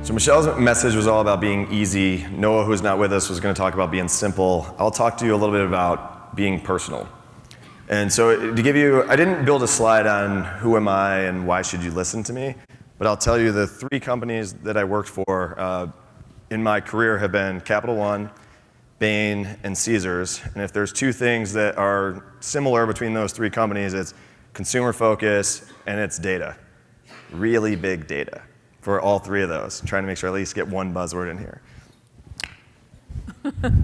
So Michelle's message was all about being easy. Noah, who's not with us, was going to talk about being simple. I'll talk to you a little bit about being personal. And so to give you, I didn't build a slide on who am I and why should you listen to me, but I'll tell you the 3 companies that I worked for in my career have been Capital One, Bain, and Caesars. And if there's 2 things that are similar between those 3 companies, it's consumer focus and it's data. Really big data for all 3 of those. I'm trying to make sure I at least get one buzzword in here.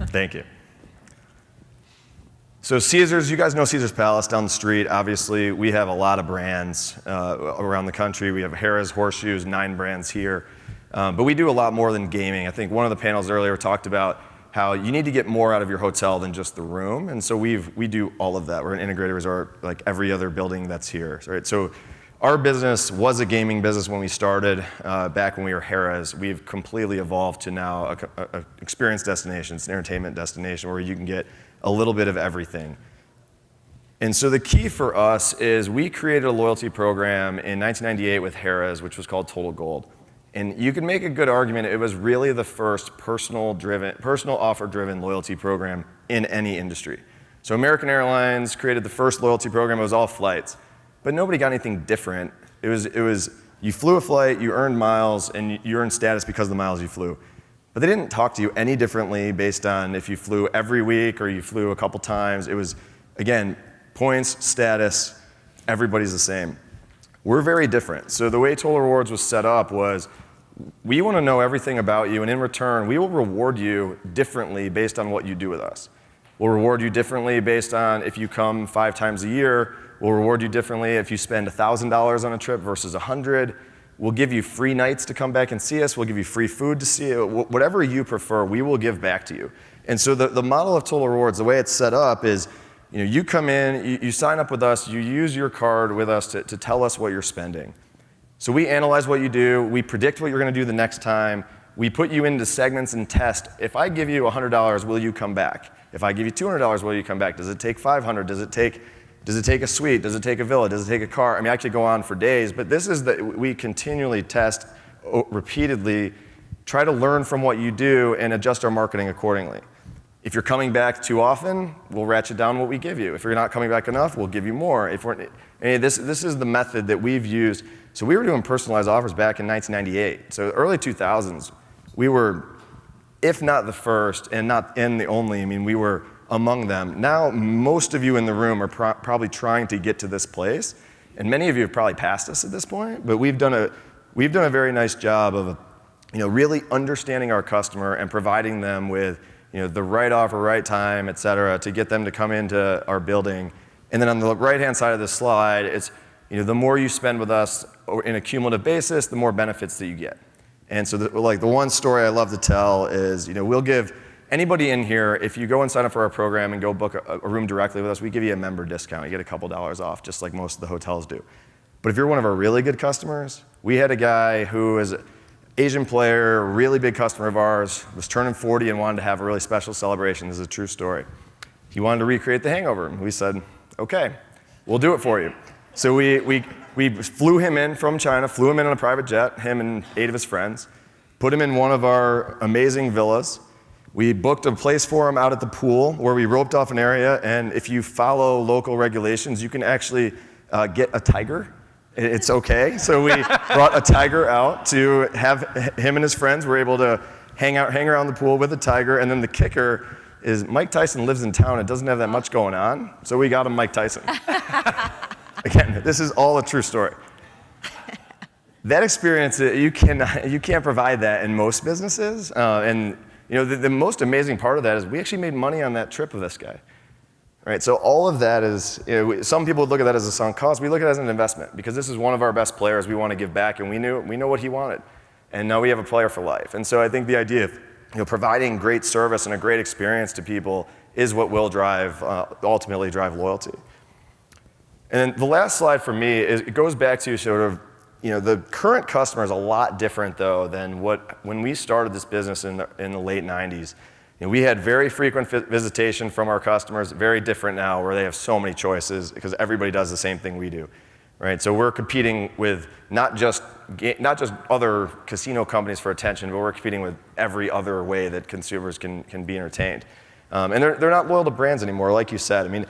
Thank you. So Caesars, you guys know Caesars Palace down the street. Obviously, we have a lot of brands around the country. We have Harrah's, Horseshoes, 9 brands here. But we do a lot more than gaming. I think one of the panels earlier talked about how you need to get more out of your hotel than just the room. And so we do all of that. We're an integrated resort like every other building that's here. Right? So our business was a gaming business when we started, back when we were Harrah's. We've completely evolved to now an experience destination. It's an entertainment destination where you can get a little bit of everything. And so the key for us is we created a loyalty program in 1998 with Harrah's, which was called Total Gold. And you can make a good argument it was really the first personal offer-driven loyalty program in any industry. So American Airlines created the first loyalty program. It was all flights. But nobody got anything different. It was you flew a flight, you earned miles, and you earned status because of the miles you flew. But they didn't talk to you any differently based on if you flew every week or you flew a couple times. It was, again, points, status, everybody's the same. We're very different. So the way Total Rewards was set up was we want to know everything about you, and in return, we will reward you differently based on what you do with us. We'll reward you differently based on if you come 5 times a year. We'll reward you differently if you spend $1,000 on a trip versus $100. We'll give you free nights to come back and see us. We'll give you free food to see it. Whatever you prefer, we will give back to you. And so the model of Total Rewards, the way it's set up is, you come in, you sign up with us, you use your card with us to tell us what you're spending. So we analyze what you do, we predict what you're going to do the next time, we put you into segments and test. If I give you $100, will you come back? If I give you $200, will you come back? Does it take $500? Does it take a suite? Does it take a villa? Does it take a car? I mean, I could go on for days, but this is we continually test repeatedly, try to learn from what you do and adjust our marketing accordingly. If you're coming back too often, we'll ratchet down what we give you. If you're not coming back enough, we'll give you more. This is the method that we've used. So we were doing personalized offers back in 1998. So early 2000s, we were, if not the first and not in the only, I mean, we were among them. Now, most of you in the room are probably trying to get to this place, and many of you have probably passed us at this point, but we've done a very nice job of really understanding our customer and providing them with the right offer, right time, et cetera, to get them to come into our building. And then on the right-hand side of this slide, it's the more you spend with us in a cumulative basis, the more benefits that you get. And so the one story I love to tell is, we'll give anybody in here, if you go and sign up for our program and go book a room directly with us, we give you a member discount. You get a couple dollars off, just like most of the hotels do. But if you're one of our really good customers, we had a guy who is an Asian player, really big customer of ours, was turning 40 and wanted to have a really special celebration. This is a true story. He wanted to recreate The Hangover. We said, okay, we'll do it for you. So we flew him in from China, flew him in on a private jet, him and 8 of his friends, put him in one of our amazing villas. We booked a place for him out at the pool where we roped off an area, and if you follow local regulations, you can actually get a tiger. It's okay. So we brought a tiger out to have him and his friends were able to hang around the pool with a tiger, and then the kicker is Mike Tyson lives in town and doesn't have that much going on, so we got him Mike Tyson. Again, this is all a true story. That experience, you can't provide that in most businesses, and the most amazing part of that is we actually made money on that trip with this guy. Right, so all of that is, some people would look at that as a sunk cost. We look at it as an investment because this is one of our best players we want to give back, and we know what he wanted. And now we have a player for life. And so I think the idea of providing great service and a great experience to people is what will ultimately drive loyalty. And then the last slide for me is it goes back to sort of, the current customer is a lot different though than when we started this business in the late 90s. We had very frequent visitation from our customers, very different now where they have so many choices because everybody does the same thing we do. right? So we're competing with not just other casino companies for attention, but we're competing with every other way that consumers can be entertained. And they're not loyal to brands anymore, like you said. I mean,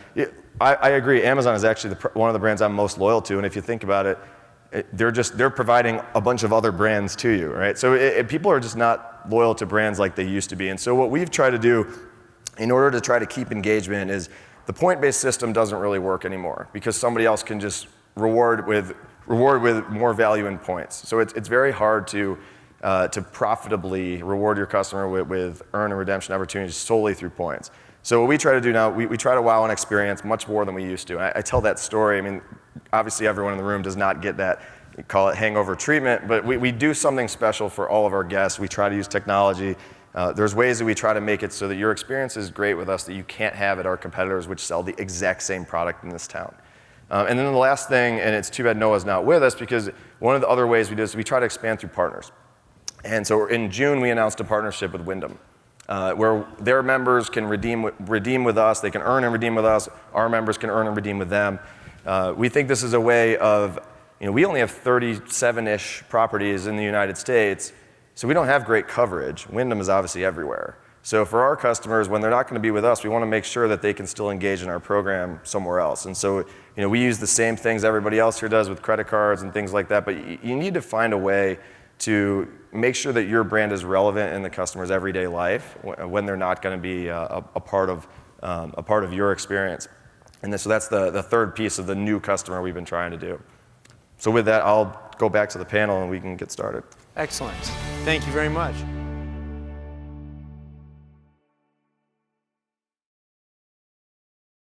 I agree. Amazon is actually one of the brands I'm most loyal to, and if you think about it, they're providing a bunch of other brands to you, right? So people are just not loyal to brands like they used to be. And so what we've tried to do in order to try to keep engagement is the point-based system doesn't really work anymore because somebody else can just reward with more value in points. So it's very hard to profitably reward your customer with earn and redemption opportunities solely through points. So what we try to do now, we try to wow an experience much more than we used to. I tell that story. I mean, obviously everyone in the room does not get that. We call it hangover treatment, but we do something special for all of our guests. We try to use technology. There's ways that we try to make it so that your experience is great with us that you can't have at our competitors, which sell the exact same product in this town. And then the last thing, and it's too bad Noah's not with us, because one of the other ways we do is we try to expand through partners. And so in June, we announced a partnership with Wyndham, where their members can redeem with us, they can earn and redeem with us, our members can earn and redeem with them. We think this is a way of, we only have 37-ish properties in the United States, so we don't have great coverage. Wyndham is obviously everywhere. So for our customers, when they're not going to be with us, we want to make sure that they can still engage in our program somewhere else. And so, we use the same things everybody else here does with credit cards and things like that, but you need to find a way to make sure that your brand is relevant in the customer's everyday life when they're not going to be a part of your experience. And so that's the third piece of the new customer we've been trying to do. So with that, I'll go back to the panel and we can get started. Excellent. Thank you very much.